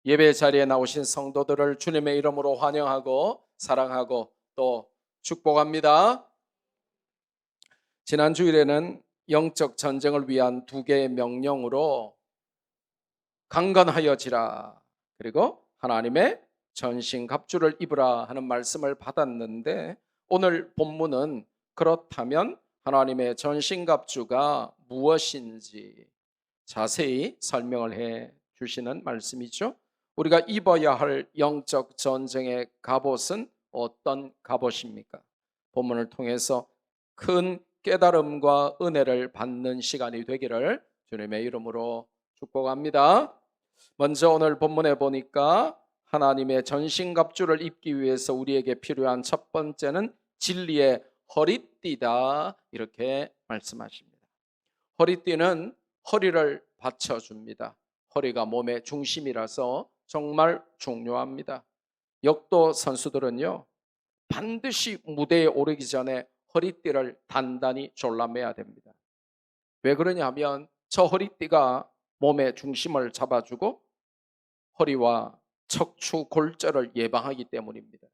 예배 자리에 나오신 성도들을 주님의 이름으로 환영하고 사랑하고 또 축복합니다. 지난 주일에는 영적 전쟁을 위한 두 개의 명령으로 강건하여지라 그리고 하나님의 전신갑주를 입으라 하는 말씀을 받았는데, 오늘 본문은 그렇다면 하나님의 전신갑주가 무엇인지 자세히 설명을 해 주시는 말씀이죠. 우리가 입어야 할 영적 전쟁의 갑옷은 어떤 갑옷입니까? 본문을 통해서 큰 깨달음과 은혜를 받는 시간이 되기를 주님의 이름으로 축복합니다. 먼저 오늘 본문에 보니까 하나님의 전신갑주를 입기 위해서 우리에게 필요한 첫 번째는 진리의 허리띠다, 이렇게 말씀하십니다. 허리띠는 허리를 받쳐줍니다. 허리가 몸의 중심이라서 정말 중요합니다. 역도 선수들은요, 반드시 무대에 오르기 전에 허리띠를 단단히 졸라매야 됩니다. 왜 그러냐면 저 허리띠가 몸의 중심을 잡아주고 허리와 척추 골절을 예방하기 때문입니다.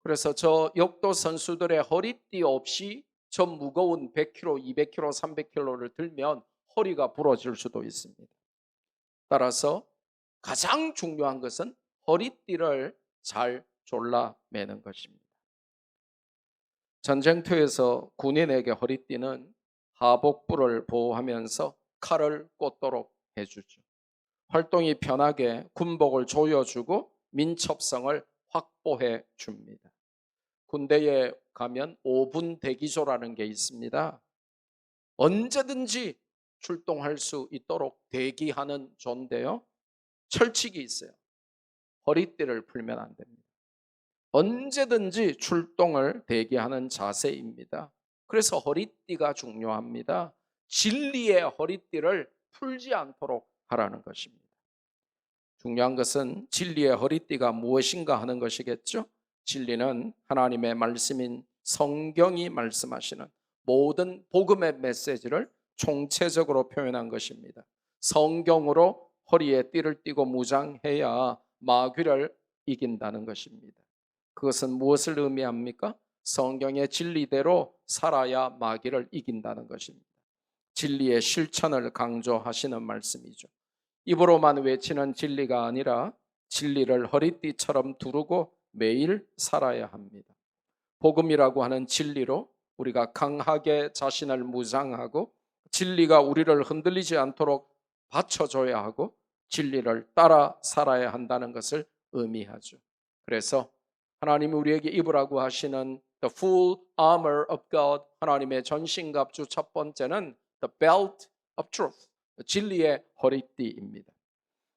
그래서 저 역도 선수들의 허리띠 없이 저 무거운 100kg, 200kg, 300kg를 들면 허리가 부러질 수도 있습니다. 따라서 가장 중요한 것은 허리띠를 잘 졸라매는 것입니다. 전쟁터에서 군인에게 허리띠는 하복부를 보호하면서 칼을 꽂도록 해주죠. 활동이 편하게 군복을 조여주고 민첩성을 확보해 줍니다. 군대에 가면 5분 대기조라는 게 있습니다. 언제든지 출동할 수 있도록 대기하는 조인데요, 철칙이 있어요. 허리띠를 풀면 안 됩니다. 언제든지 출동을 대기하는 자세입니다. 그래서 허리띠가 중요합니다. 진리의 허리띠를 풀지 않도록 하라는 것입니다. 중요한 것은 진리의 허리띠가 무엇인가 하는 것이겠죠. 진리는 하나님의 말씀인 성경이 말씀하시는 모든 복음의 메시지를 총체적으로 표현한 것입니다. 성경으로 허리에 띠를 띠고 무장해야 마귀를 이긴다는 것입니다. 그것은 무엇을 의미합니까? 성경의 진리대로 살아야 마귀를 이긴다는 것입니다. 진리의 실천을 강조하시는 말씀이죠. 입으로만 외치는 진리가 아니라 진리를 허리띠처럼 두르고 매일 살아야 합니다. 복음이라고 하는 진리로 우리가 강하게 자신을 무장하고 진리가 우리를 흔들리지 않도록 받쳐줘야 하고 진리를 따라 살아야 한다는 것을 의미하죠. 그래서 하나님이 우리에게 입으라고 하시는 The full armor of God, 하나님의 전신갑주 첫 번째는 The belt of truth, 진리의 허리띠입니다.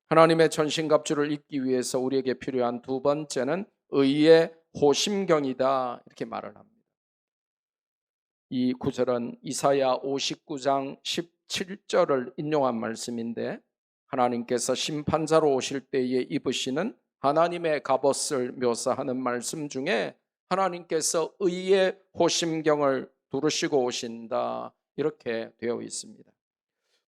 하나님의 전신갑주를 입기 위해서 우리에게 필요한 두 번째는 의의 호심경이다, 이렇게 말을 합니다. 이 구절은 이사야 59장 17절을 인용한 말씀인데, 하나님께서 심판자로 오실 때에 입으시는 하나님의 갑옷을 묘사하는 말씀 중에 하나님께서 의의 호심경을 두르시고 오신다, 이렇게 되어 있습니다.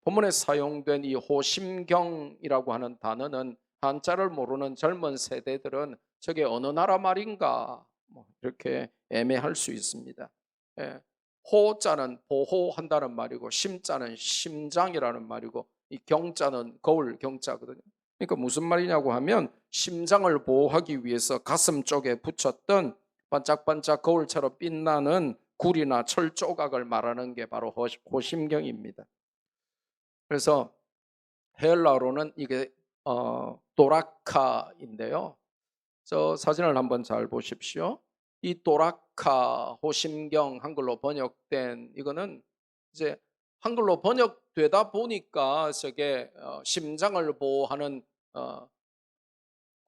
본문에 사용된 이 호심경이라고 하는 단어는 한자를 모르는 젊은 세대들은 저게 어느 나라 말인가 이렇게 애매할 수 있습니다. 호자는 보호한다는 말이고 심자는 심장이라는 말이고 이 경자는 거울 경자거든요. 그러니까 무슨 말이냐고 하면 심장을 보호하기 위해서 가슴 쪽에 붙였던 반짝반짝 거울처럼 빛나는 굴이나 철 조각을 말하는 게 바로 호심경입니다. 그래서 헬라어로는 이게 도라카인데요. 저 사진을 한번 잘 보십시오. 이 도라카, 호심경, 한글로 번역된 이거는 이제 한글로 번역되다 보니까 저게 심장을 보호하는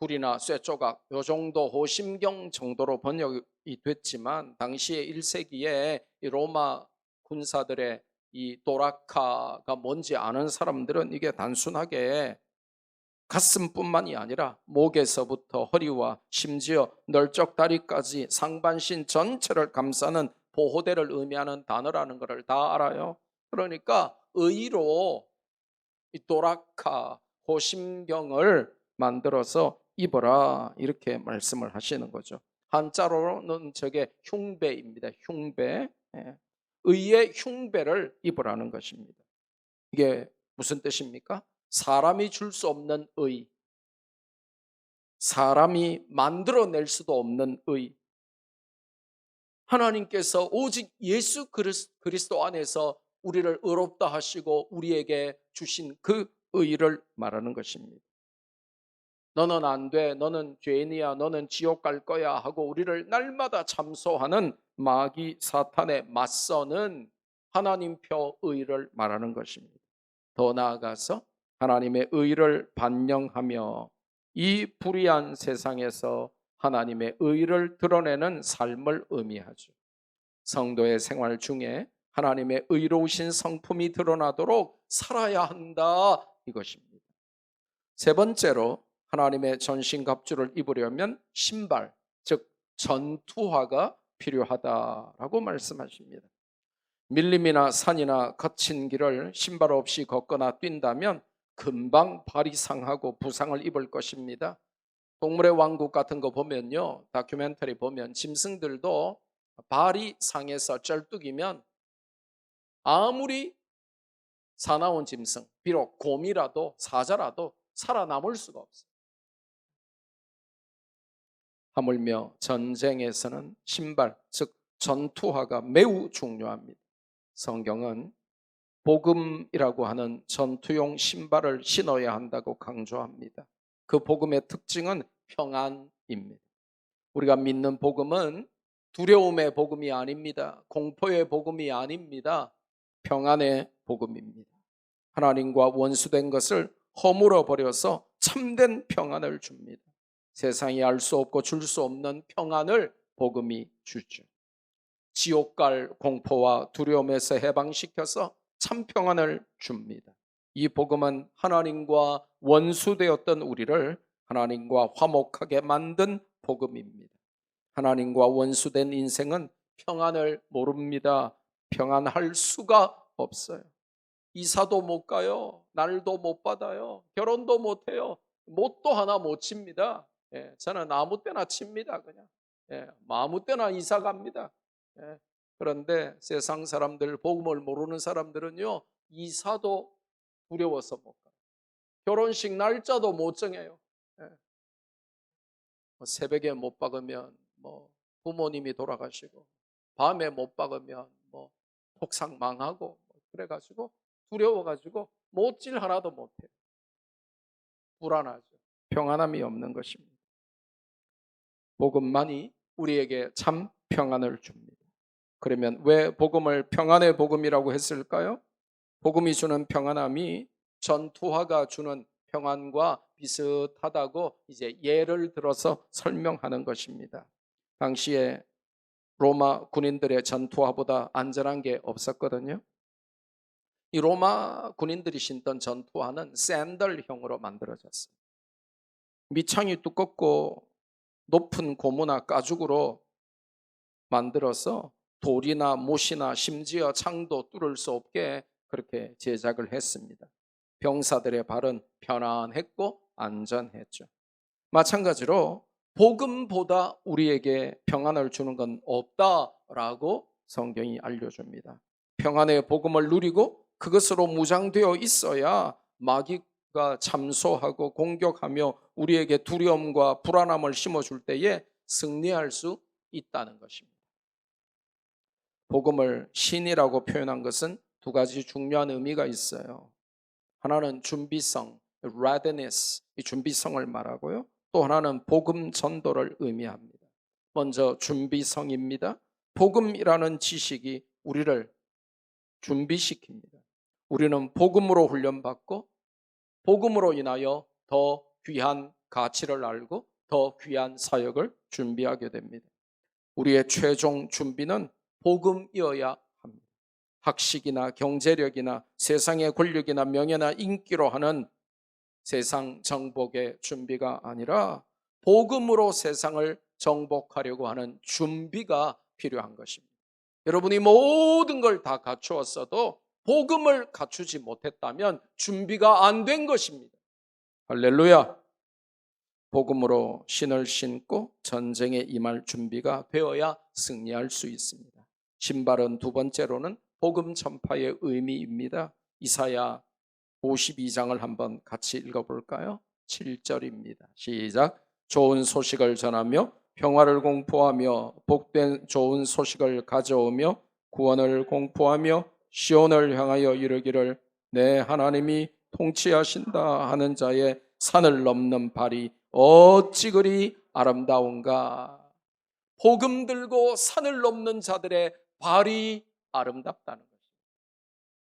굴이나 쇠조각 요 정도 호심경 정도로 번역이 됐지만, 당시에 1세기에 이 로마 군사들의 이 도라카가 뭔지 아는 사람들은 이게 단순하게 가슴뿐만이 아니라 목에서부터 허리와 심지어 널쩍다리까지 상반신 전체를 감싸는 보호대를 의미하는 단어라는 것을 다 알아요. 그러니까 의로 이 도라카, 호심경을 만들어서 입어라 이렇게 말씀을 하시는 거죠. 한자로는 저게 흉배입니다. 흉배. 예. 의의 흉배를 입으라는 것입니다. 이게 무슨 뜻입니까? 사람이 줄 수 없는 의, 사람이 만들어낼 수도 없는 의, 하나님께서 오직 예수 그리스도 안에서 우리를 의롭다 하시고 우리에게 주신 그 의를 말하는 것입니다. 너는 안 돼, 너는 죄인이야, 너는 지옥 갈 거야 하고 우리를 날마다 참소하는 마귀 사탄에 맞서는 하나님표 의를 말하는 것입니다. 더 나아가서 하나님의 의를 반영하며 이 불의한 세상에서 하나님의 의를 드러내는 삶을 의미하죠. 성도의 생활 중에 하나님의 의로우신 성품이 드러나도록 살아야 한다 이것입니다. 세 번째로 하나님의 전신갑주를 입으려면 신발, 즉 전투화가 필요하다라고 말씀하십니다. 밀림이나 산이나 거친 길을 신발 없이 걷거나 뛴다면 금방 발이 상하고 부상을 입을 것입니다. 동물의 왕국 같은 거 보면요, 다큐멘터리 보면 짐승들도 발이 상해서 쩔뚝이면 아무리 사나운 짐승, 비록 곰이라도 사자라도 살아남을 수가 없어요. 하물며 전쟁에서는 신발, 즉 전투화가 매우 중요합니다. 성경은 복음이라고 하는 전투용 신발을 신어야 한다고 강조합니다. 그 복음의 특징은 평안입니다. 우리가 믿는 복음은 두려움의 복음이 아닙니다. 공포의 복음이 아닙니다. 평안의 복음입니다. 하나님과 원수된 것을 허물어 버려서 참된 평안을 줍니다. 세상이 알 수 없고 줄 수 없는 평안을 복음이 주죠. 지옥 갈 공포와 두려움에서 해방시켜서 참 평안을 줍니다. 이 복음은 하나님과 원수되었던 우리를 하나님과 화목하게 만든 복음입니다. 하나님과 원수된 인생은 평안을 모릅니다. 평안할 수가 없어요. 이사도 못 가요. 날도 못 받아요. 결혼도 못 해요. 못도 하나 못 칩니다. 예, 저는 아무 때나 칩니다. 그냥 아무 때나 이사 갑니다. 그런데 세상 사람들, 복음을 모르는 사람들은요, 이사도 두려워서 못 가요. 결혼식 날짜도 못 정해요. 새벽에 못 박으면 부모님이 돌아가시고, 밤에 못 박으면 폭삭 망하고, 그래가지고 두려워가지고 못질 하나도 못해요. 불안하죠. 평안함이 없는 것입니다. 복음만이 우리에게 참 평안을 줍니다. 그러면 왜 복음을 평안의 복음이라고 했을까요? 복음이 주는 평안함이 전투화가 주는 평안과 비슷하다고 이제 예를 들어서 설명하는 것입니다. 당시에 로마 군인들의 전투화보다 안전한 게 없었거든요. 이 로마 군인들이 신던 전투화는 샌들형으로 만들어졌어요. 밑창이 두껍고 높은 고무나 가죽으로 만들어서 돌이나 못이나 심지어 창도 뚫을 수 없게 그렇게 제작을 했습니다. 병사들의 발은 편안했고 안전했죠. 마찬가지로 복음보다 우리에게 평안을 주는 건 없다라고 성경이 알려줍니다. 평안의 복음을 누리고 그것으로 무장되어 있어야 마귀가 참소하고 공격하며 우리에게 두려움과 불안함을 심어줄 때에 승리할 수 있다는 것입니다. 복음을 신이라고 표현한 것은 두 가지 중요한 의미가 있어요. 하나는 준비성, readiness, 이 준비성을 말하고요. 또 하나는 복음 전도를 의미합니다. 먼저 준비성입니다. 복음이라는 지식이 우리를 준비시킵니다. 우리는 복음으로 훈련받고 복음으로 인하여 더 귀한 가치를 알고 더 귀한 사역을 준비하게 됩니다. 우리의 최종 준비는 복음이어야 합니다. 학식이나 경제력이나 세상의 권력이나 명예나 인기로 하는 세상 정복의 준비가 아니라 복음으로 세상을 정복하려고 하는 준비가 필요한 것입니다. 여러분이 모든 걸 다 갖추었어도 복음을 갖추지 못했다면 준비가 안 된 것입니다. 할렐루야. 복음으로 신을 신고 전쟁에 임할 준비가 되어야 승리할 수 있습니다. 신발은 두 번째로는 복음 전파의 의미입니다. 이사야 52장을 한번 같이 읽어볼까요? 7절입니다. 시작. 좋은 소식을 전하며 평화를 공포하며 복된 좋은 소식을 가져오며 구원을 공포하며 시온을 향하여 이르기를 내 하나님이 통치하신다 하는 자의 산을 넘는 발이 어찌 그리 아름다운가. 복음 들고 산을 넘는 자들의 발이 아름답다는 것입니다.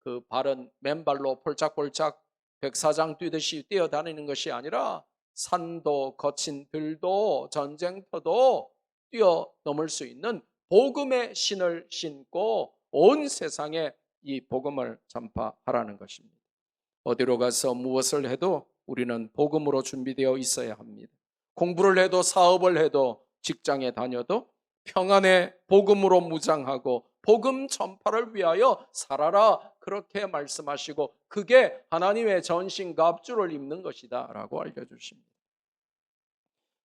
그 발은 맨발로 폴짝폴짝 백사장 뛰듯이 뛰어다니는 것이 아니라 산도 거친 들도 전쟁터도 뛰어넘을 수 있는 복음의 신을 신고 온 세상에 이 복음을 전파하라는 것입니다. 어디로 가서 무엇을 해도 우리는 복음으로 준비되어 있어야 합니다. 공부를 해도 사업을 해도 직장에 다녀도 평안의 복음으로 무장하고 복음 전파를 위하여 살아라, 그렇게 말씀하시고 그게 하나님의 전신갑주를 입는 것이다 라고 알려주십니다.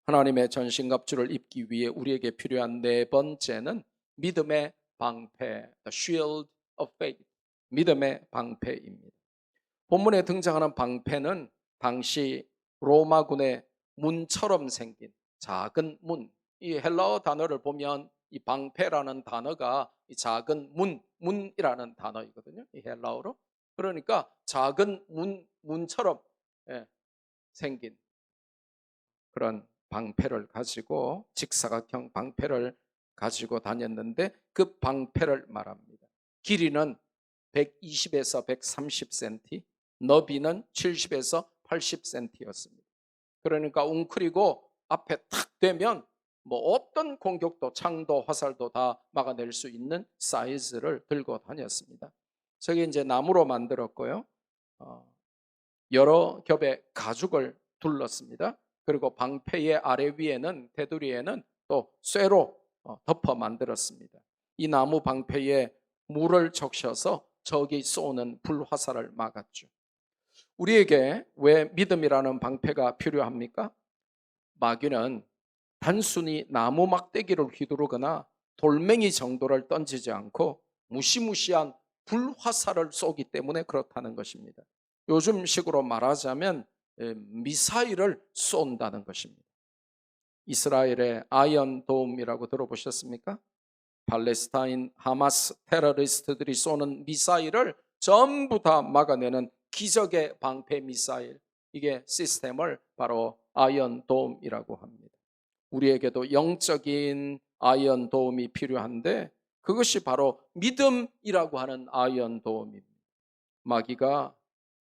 하나님의 전신갑주를 입기 위해 우리에게 필요한 네 번째는 믿음의 방패, the shield of faith, 믿음의 방패입니다. 본문에 등장하는 방패는 당시 로마군의 문처럼 생긴 작은 문, 이 헬라어 단어를 보면 이 방패라는 단어가 이 작은 문이라는 단어이거든요. 이 헬라어로. 그러니까 작은 문처럼 생긴 그런 방패를 가지고, 직사각형 방패를 가지고 다녔는데 그 방패를 말합니다. 길이는 120에서 130cm, 너비는 70에서 80cm였습니다. 그러니까 웅크리고 앞에 탁 대면 뭐 어떤 공격도, 창도, 화살도 다 막아낼 수 있는 사이즈를 들고 다녔습니다. 저게 이제 나무로 만들었고요. 여러 겹의 가죽을 둘렀습니다. 그리고 방패의 아래 위에는, 테두리에는 또 쇠로 덮어 만들었습니다. 이 나무 방패에 물을 적셔서 적이 쏘는 불화살을 막았죠. 우리에게 왜 믿음이라는 방패가 필요합니까? 마귀는 단순히 나무 막대기를 휘두르거나 돌멩이 정도를 던지지 않고 무시무시한 불화살을 쏘기 때문에 그렇다는 것입니다. 요즘식으로 말하자면 미사일을 쏜다는 것입니다. 이스라엘의 아이언 돔이라고 들어보셨습니까? 팔레스타인 하마스 테러리스트들이 쏘는 미사일을 전부 다 막아내는 기적의 방패 미사일, 이게 시스템을 바로 아이언 돔이라고 합니다. 우리에게도 영적인 아이언 돔이 필요한데 그것이 바로 믿음이라고 하는 아이언 돔입니다. 마귀가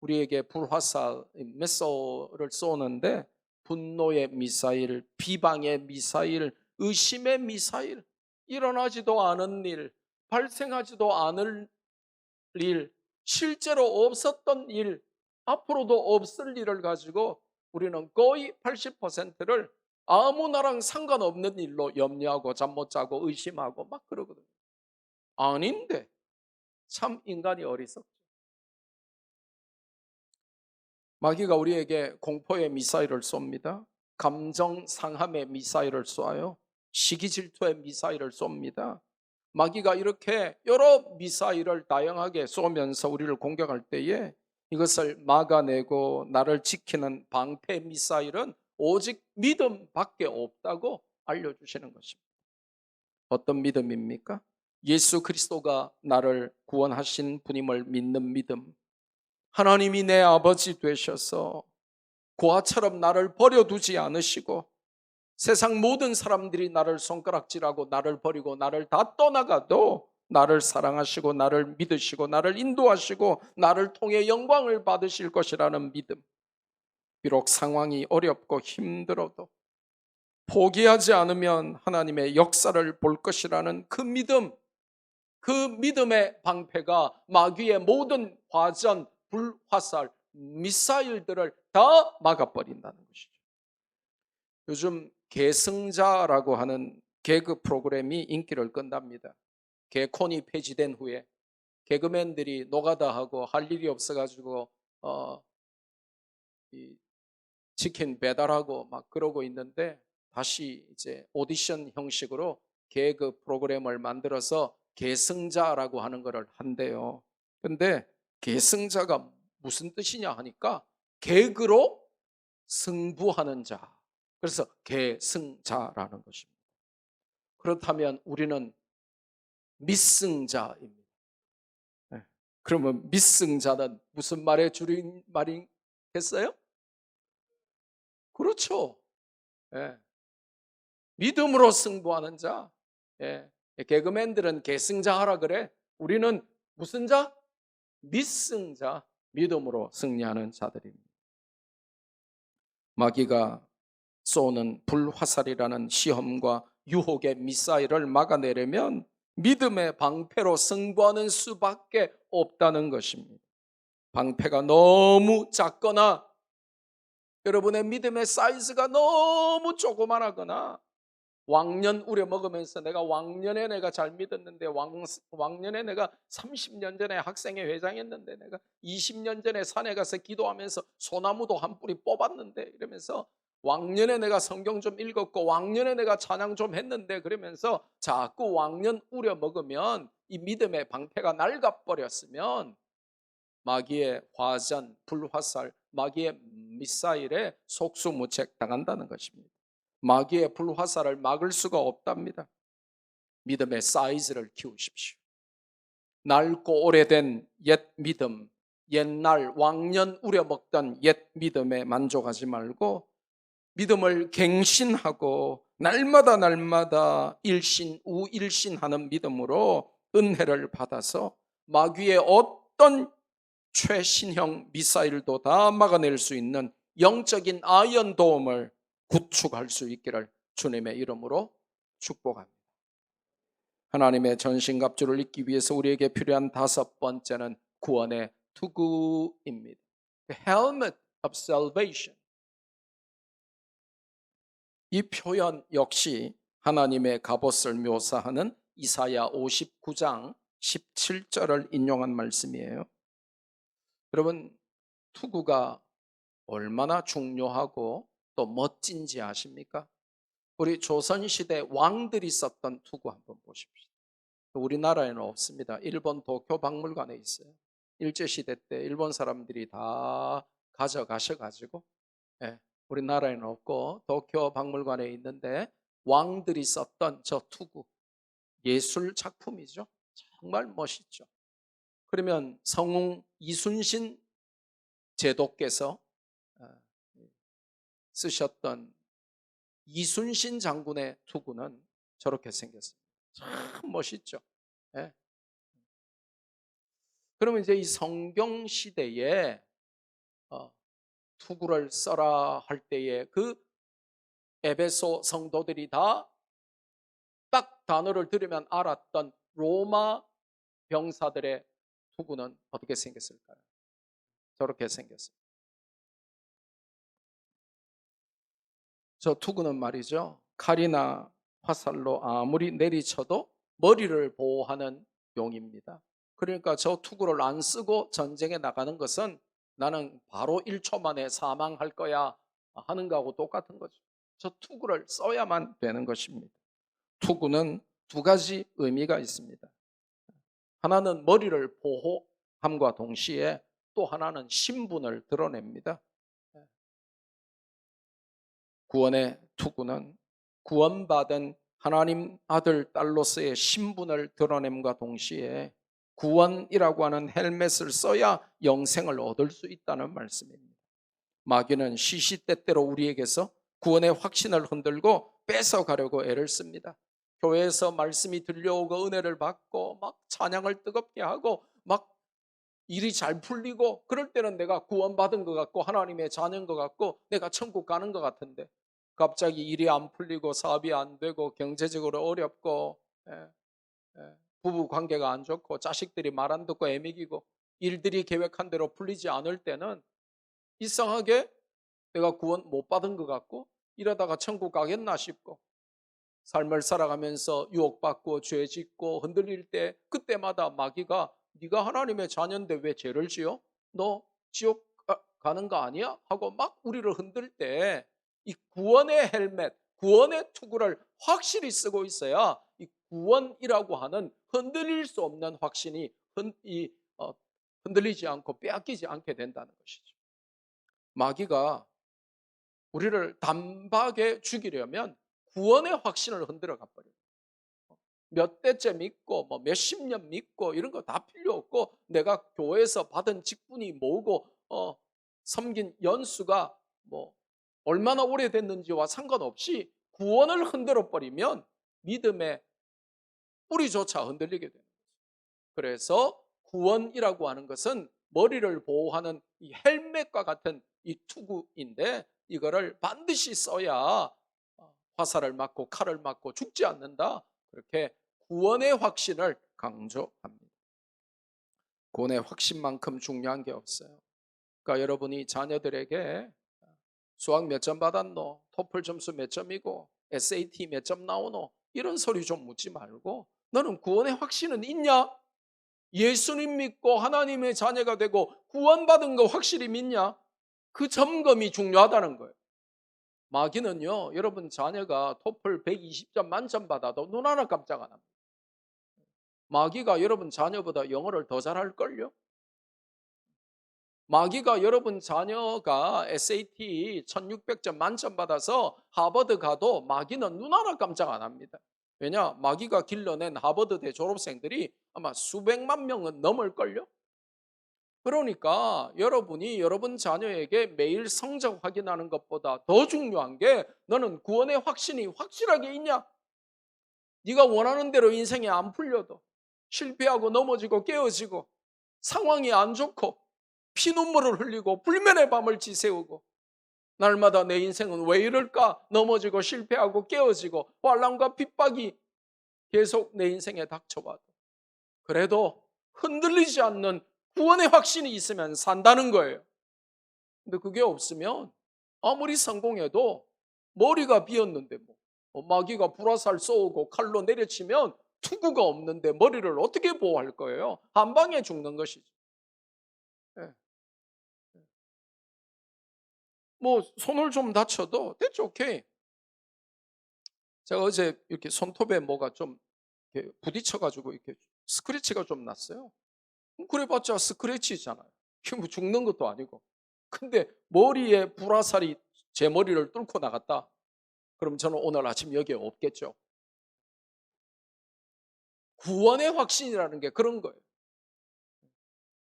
우리에게 불화살, 미사일을 쏘는데 분노의 미사일, 비방의 미사일, 의심의 미사일, 일어나지도 않은 일, 발생하지도 않을 일, 실제로 없었던 일, 앞으로도 없을 일을 가지고 우리는 거의 80%를 아무나랑 상관없는 일로 염려하고 잠 못 자고 의심하고 막 그러거든요. 아닌데 참 인간이 어리석죠. 마귀가 우리에게 공포의 미사일을 쏩니다. 감정 상함의 미사일을 쏴요. 시기 질투의 미사일을 쏩니다. 마귀가 이렇게 여러 미사일을 다양하게 쏘면서 우리를 공격할 때에 이것을 막아내고 나를 지키는 방패 미사일은 오직 믿음밖에 없다고 알려주시는 것입니다. 어떤 믿음입니까? 예수 그리스도가 나를 구원하신 분임을 믿는 믿음. 하나님이 내 아버지 되셔서 고아처럼 나를 버려두지 않으시고 세상 모든 사람들이 나를 손가락질하고 나를 버리고 나를 다 떠나가도 나를 사랑하시고 나를 믿으시고 나를 인도하시고 나를 통해 영광을 받으실 것이라는 믿음. 비록 상황이 어렵고 힘들어도 포기하지 않으면 하나님의 역사를 볼 것이라는 그 믿음, 그 믿음의 방패가 마귀의 모든 화전, 불화살, 미사일들을 다 막아버린다는 것이죠. 요즘 계승자라고 하는 개그 프로그램이 인기를 끈답니다. 개콘이 폐지된 후에 개그맨들이 노가다하고 할 일이 없어가지고 치킨 배달하고 막 그러고 있는데 다시 이제 오디션 형식으로 개그 프로그램을 만들어서 계승자라고 하는 것을 한대요. 근데 계승자가 무슨 뜻이냐 하니까 개그로 승부하는 자. 그래서 계승자라는 것입니다. 그렇다면 우리는 미승자입니다. 네. 그러면 미승자는 무슨 말의 줄인 말이겠어요? 그렇죠. 예. 믿음으로 승부하는 자. 예. 개그맨들은 계승자 하라 그래. 우리는 무슨 자? 미승자. 믿음으로 승리하는 자들입니다. 마귀가 쏘는 불화살이라는 시험과 유혹의 미사일을 막아내려면 믿음의 방패로 승부하는 수밖에 없다는 것입니다. 방패가 너무 작거나 여러분의 믿음의 사이즈가 너무 조그만하거나 왕년 우려먹으면서 내가 왕년에 내가 잘 믿었는데 왕년에 내가 30년 전에 학생회 회장했는데 내가 20년 전에 산에 가서 기도하면서 소나무도 한 뿌리 뽑았는데 이러면서 왕년에 내가 성경 좀 읽었고 왕년에 내가 찬양 좀 했는데 그러면서 자꾸 왕년 우려먹으면 이 믿음의 방패가 낡아버렸으면 마귀의 화전, 불화살, 마귀의 미사일에 속수무책 당한다는 것입니다. 마귀의 불화살을 막을 수가 없답니다. 믿음의 사이즈를 키우십시오. 낡고 오래된 옛 믿음, 옛날 왕년 우려먹던 옛 믿음에 만족하지 말고 믿음을 갱신하고 날마다 일신우일신하는 믿음으로 은혜를 받아서 마귀의 어떤 최신형 미사일도 다 막아낼 수 있는 영적인 아이언 도움을 구축할 수 있기를 주님의 이름으로 축복합니다. 하나님의 전신갑주를 입기 위해서 우리에게 필요한 다섯 번째는 구원의 투구입니다. The helmet of salvation. 이 표현 역시 하나님의 갑옷을 묘사하는 이사야 59장 17절을 인용한 말씀이에요. 여러분, 투구가 얼마나 중요하고 또 멋진지 아십니까? 우리 조선시대 왕들이 썼던 투구 한번 보십시오. 우리나라에는 없습니다. 일본 도쿄 박물관에 있어요. 일제시대 때 일본 사람들이 다 가져가셔가지고 우리나라에는 없고 도쿄 박물관에 있는데 왕들이 썼던 저 투구 예술 작품이죠. 정말 멋있죠. 그러면 성웅 이순신 제도께서 쓰셨던 이순신 장군의 투구는 저렇게 생겼습니다. 참 멋있죠. 예. 그러면 이제 이 성경 시대에 투구를 써라 할 때에 그 에베소 성도들이 다 딱 단어를 들으면 알았던 로마 병사들의 투구는 어떻게 생겼을까요? 저렇게 생겼습니다. 저 투구는 말이죠. 칼이나 화살로 아무리 내리쳐도 머리를 보호하는 용입니다. 그러니까 저 투구를 안 쓰고 전쟁에 나가는 것은 나는 바로 1초 만에 사망할 거야 하는 거하고 똑같은 거죠. 저 투구를 써야만 되는 것입니다. 투구는 두 가지 의미가 있습니다. 하나는 머리를 보호함과 동시에 또 하나는 신분을 드러냅니다. 구원의 투구는 구원받은 하나님 아들 딸로서의 신분을 드러냄과 동시에 구원이라고 하는 헬멧을 써야 영생을 얻을 수 있다는 말씀입니다. 마귀는 시시때때로 우리에게서 구원의 확신을 흔들고 뺏어가려고 애를 씁니다. 교회에서 말씀이 들려오고 은혜를 받고 막 찬양을 뜨겁게 하고 막 일이 잘 풀리고 그럴 때는 내가 구원받은 것 같고 하나님의 자녀인 것 같고 내가 천국 가는 것 같은데 갑자기 일이 안 풀리고 사업이 안 되고 경제적으로 어렵고 부부 관계가 안 좋고 자식들이 말 안 듣고 애미기고 일들이 계획한 대로 풀리지 않을 때는 이상하게 내가 구원 못 받은 것 같고 이러다가 천국 가겠나 싶고 삶을 살아가면서 유혹받고 죄 짓고 흔들릴 때 그때마다 마귀가 네가 하나님의 자녀인데 왜 죄를 지어? 너 지옥 가는 거 아니야? 하고 막 우리를 흔들 때 이 구원의 헬멧, 구원의 투구를 확실히 쓰고 있어야 이 구원이라고 하는 흔들릴 수 없는 확신이 흔들리지 않고 빼앗기지 않게 된다는 것이죠. 마귀가 우리를 단박에 죽이려면 구원의 확신을 흔들어 가버려요. 몇 대째 믿고 뭐 몇십 년 믿고 이런 거 다 필요 없고, 내가 교회에서 받은 직분이 뭐고 섬긴 연수가 뭐 얼마나 오래됐는지와 상관없이 구원을 흔들어 버리면 믿음의 뿌리조차 흔들리게 되는 거죠. 그래서 구원이라고 하는 것은 머리를 보호하는 이 헬멧과 같은 이 투구인데, 이거를 반드시 써야 화살을 맞고 칼을 맞고 죽지 않는다. 그렇게 구원의 확신을 강조합니다. 구원의 확신만큼 중요한 게 없어요. 그러니까 여러분이 자녀들에게 수학 몇 점 받았노? 토플 점수 몇 점이고? SAT 몇 점 나오노? 이런 소리 좀 묻지 말고, 너는 구원의 확신은 있냐? 예수님 믿고 하나님의 자녀가 되고 구원받은 거 확실히 믿냐? 그 점검이 중요하다는 거예요. 마귀는요, 여러분 자녀가 토플 120점 만점 받아도 눈 하나 깜짝 안 합니다. 마귀가 여러분 자녀보다 영어를 더 잘할걸요? 마귀가 여러분 자녀가 SAT 1600점 만점 받아서 하버드 가도 마귀는 눈 하나 깜짝 안 합니다. 왜냐? 마귀가 길러낸 하버드대 졸업생들이 아마 수백만 명은 넘을걸요? 그러니까 여러분이 여러분 자녀에게 매일 성적 확인하는 것보다 더 중요한 게, 너는 구원의 확신이 확실하게 있냐? 네가 원하는 대로 인생이 안 풀려도 실패하고 넘어지고 깨어지고 상황이 안 좋고 피눈물을 흘리고 불면의 밤을 지새우고 날마다 내 인생은 왜 이럴까? 넘어지고 실패하고 깨어지고 환난과 핍박이 계속 내 인생에 닥쳐와도 그래도 흔들리지 않는 구원의 확신이 있으면 산다는 거예요. 근데 그게 없으면 아무리 성공해도 머리가 비었는데 마귀가 불화살 쏘고 칼로 내려치면 투구가 없는데 머리를 어떻게 보호할 거예요? 한 방에 죽는 것이죠. 네. 뭐 손을 좀 다쳐도 that's okay. 제가 어제 이렇게 손톱에 뭐가 좀 이렇게 부딪혀가지고 이렇게 스크래치가 좀 났어요. 그래봤자 스크래치잖아요. 이게 뭐 죽는 것도 아니고. 근데 머리에 불화살이 제 머리를 뚫고 나갔다. 그럼 저는 오늘 아침 여기에 없겠죠. 구원의 확신이라는 게 그런 거예요.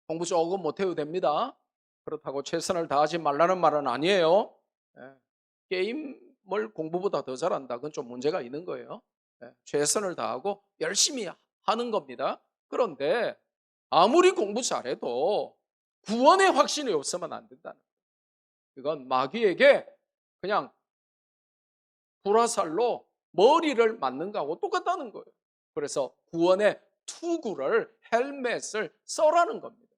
공부 조금 못해도 됩니다. 그렇다고 최선을 다하지 말라는 말은 아니에요. 예. 게임을 공부보다 더 잘한다. 그건 좀 문제가 있는 거예요. 예. 최선을 다하고 열심히 하는 겁니다. 그런데 아무리 공부 잘해도 구원의 확신이 없으면 안 된다는 거예요. 이건 마귀에게 그냥 불화살로 머리를 맞는 거하고 똑같다는 거예요. 그래서 구원의 투구를, 헬멧을 써라는 겁니다.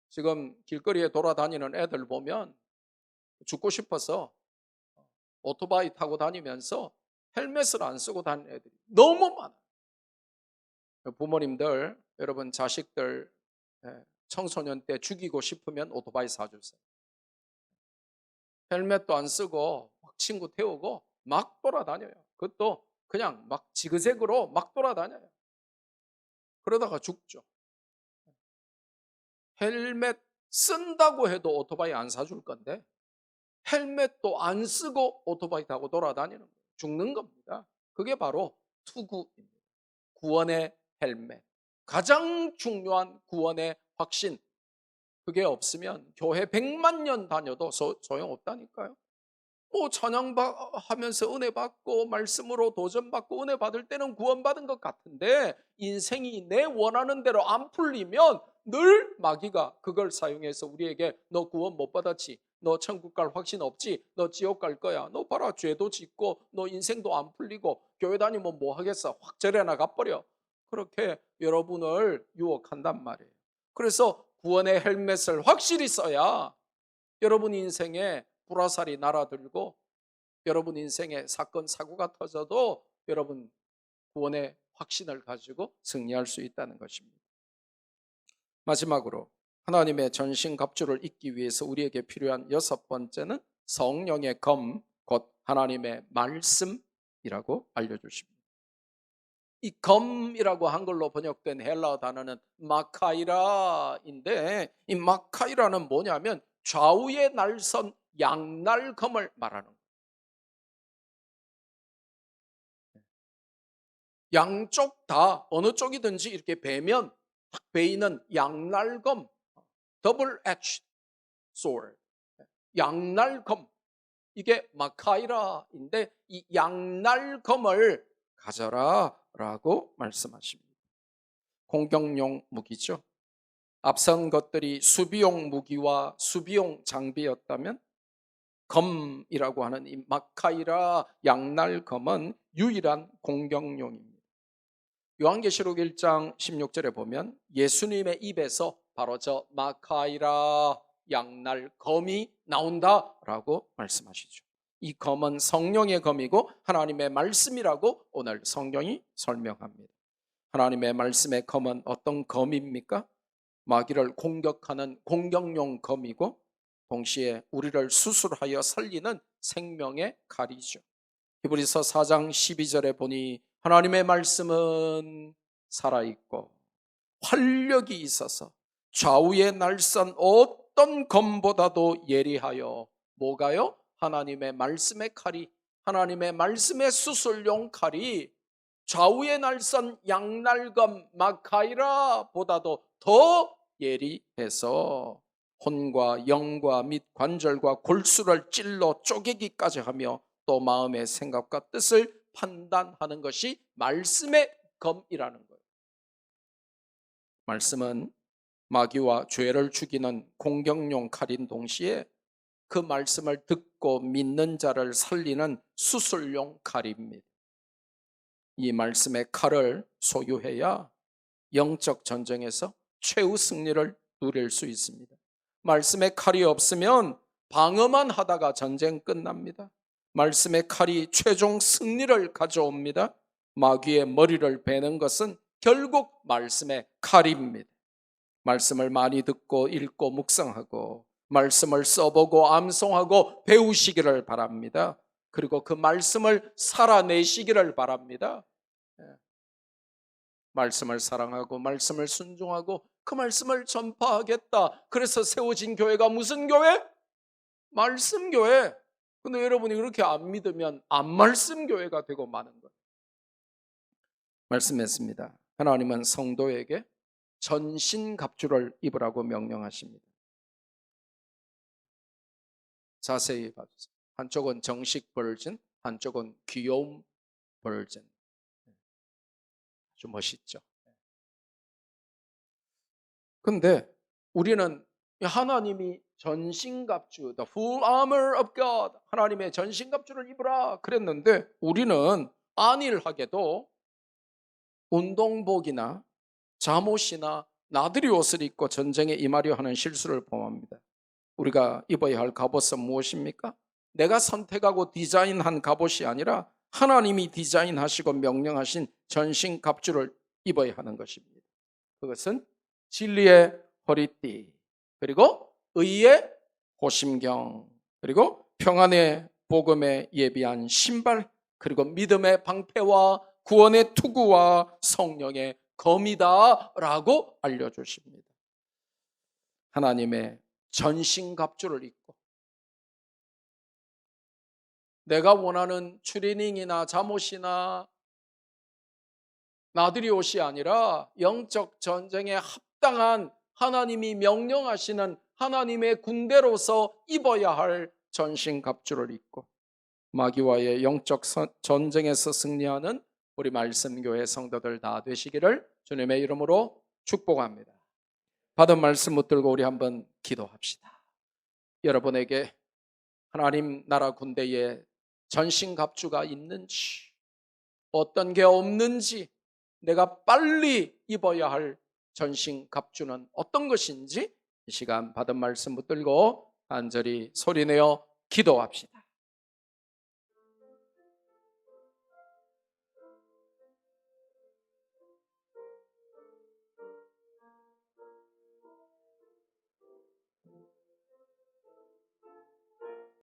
지금 길거리에 돌아다니는 애들 보면 죽고 싶어서 오토바이 타고 다니면서 헬멧을 안 쓰고 다니는 애들이 너무 많아요. 부모님들, 여러분 자식들 청소년 때 죽이고 싶으면 오토바이 사주세요. 헬멧도 안 쓰고 막 친구 태우고 막 돌아다녀요. 그것도 그냥 막 지그재그로 막 돌아다녀요. 그러다가 죽죠. 헬멧 쓴다고 해도 오토바이 안 사줄 건데 헬멧도 안 쓰고 오토바이 타고 돌아다니는 거예요. 죽는 겁니다. 그게 바로 투구입니다. 구원의 헬멧. 가장 중요한 구원의 확신. 그게 없으면 교회 100만 년 다녀도 소용없다니까요. 뭐 찬양하면서 은혜 받고 말씀으로 도전 받고 은혜 받을 때는 구원받은 것 같은데, 인생이 내 원하는 대로 안 풀리면 늘 마귀가 그걸 사용해서 우리에게 너 구원 못 받았지, 너 천국 갈 확신 없지, 너 지옥 갈 거야, 너 봐라 죄도 짓고 너 인생도 안 풀리고 교회 다니면 뭐 하겠어, 확 절에 나가버려. 그렇게 여러분을 유혹한단 말이에요. 그래서 구원의 헬멧을 확실히 써야 여러분 인생에 불화살이 날아들고 여러분 인생에 사건 사고가 터져도 여러분 구원의 확신을 가지고 승리할 수 있다는 것입니다. 마지막으로 하나님의 전신갑주를 입기 위해서 우리에게 필요한 여섯 번째는 성령의 검, 곧 하나님의 말씀이라고 알려주십니다. 이 검이라고 한글로 번역된 헬라어 단어는 마카이라인데, 이 마카이라는 뭐냐면 좌우에 날선 양날검을 말하는 거예요. 양쪽 다 어느 쪽이든지 이렇게 베면 딱 베이는 양날검, 더블 엣지 소드, 양날검, 이게 마카이라인데 이 양날검을 가져라 라고 말씀하십니다. 공격용 무기죠. 앞선 것들이 수비용 무기와 수비용 장비였다면 검이라고 하는 이 마카이라 양날검은 유일한 공격용입니다. 요한계시록 1장 16절에 보면 예수님의 입에서 바로 저 마카이라 양날검이 나온다라고 말씀하시죠. 이 검은 성령의 검이고 하나님의 말씀이라고 오늘 성경이 설명합니다. 하나님의 말씀의 검은 어떤 검입니까? 마귀를 공격하는 공격용 검이고 동시에 우리를 수술하여 살리는 생명의 칼이죠. 히브리서 4장 12절에 보니 하나님의 말씀은 살아있고 활력이 있어서 좌우에 날선 어떤 검보다도 예리하여, 뭐가요? 하나님의 말씀의 칼이, 하나님의 말씀의 수술용 칼이 좌우에 날선 양날검 마카이라보다도 더 예리해서 혼과 영과 및 관절과 골수를 찔러 쪼개기까지 하며 또 마음의 생각과 뜻을 판단하는 것이 말씀의 검이라는 거예요. 말씀은 마귀와 죄를 죽이는 공격용 칼인 동시에 그 말씀을 듣고 믿는 자를 살리는 수술용 칼입니다. 이 말씀의 칼을 소유해야 영적 전쟁에서 최후 승리를 누릴 수 있습니다. 말씀의 칼이 없으면 방어만 하다가 전쟁 끝납니다. 말씀의 칼이 최종 승리를 가져옵니다. 마귀의 머리를 베는 것은 결국 말씀의 칼입니다. 말씀을 많이 듣고 읽고 묵상하고 말씀을 써보고 암송하고 배우시기를 바랍니다. 그리고 그 말씀을 살아내시기를 바랍니다. 말씀을 사랑하고 말씀을 순종하고 그 말씀을 전파하겠다. 그래서 세워진 교회가 무슨 교회? 말씀교회. 근데 여러분이 그렇게 안 믿으면 안 말씀교회가 되고 마는 거예요. 말씀했습니다. 하나님은 성도에게 전신갑주를 입으라고 명령하십니다. 자세히 봐주세요. 한쪽은 정식 버전, 한쪽은 귀여움 버전. 아주 멋있죠. 근데 우리는 하나님이 전신갑주, the full armor of God, 하나님의 전신갑주를 입으라 그랬는데 우리는 안일하게도 운동복이나 잠옷이나 나들이 옷을 입고 전쟁에 임하려 하는 실수를 범합니다. 우리가 입어야 할 갑옷은 무엇입니까? 내가 선택하고 디자인한 갑옷이 아니라 하나님이 디자인하시고 명령하신 전신갑주를 입어야 하는 것입니다. 그것은 진리의 허리띠, 그리고 의의 호심경, 그리고 평안의 복음에 예비한 신발, 그리고 믿음의 방패와 구원의 투구와 성령의 검이다라고 알려주십니다. 하나님의 전신갑주를 입고 내가 원하는 추리닝이나 잠옷이나 나들이 옷이 아니라 영적 전쟁에 합당한 하나님이 명령하시는 하나님의 군대로서 입어야 할 전신갑주를 입고 마귀와의 영적 전쟁에서 승리하는 우리 말씀교회 성도들 다 되시기를 주님의 이름으로 축복합니다. 받은 말씀 붙들고 우리 한번 기도합시다. 여러분에게 하나님 나라 군대에 전신갑주가 있는지, 어떤 게 없는지, 내가 빨리 입어야 할 전신갑주는 어떤 것인지 이 시간 받은 말씀 붙들고 간절히 소리내어 기도합시다.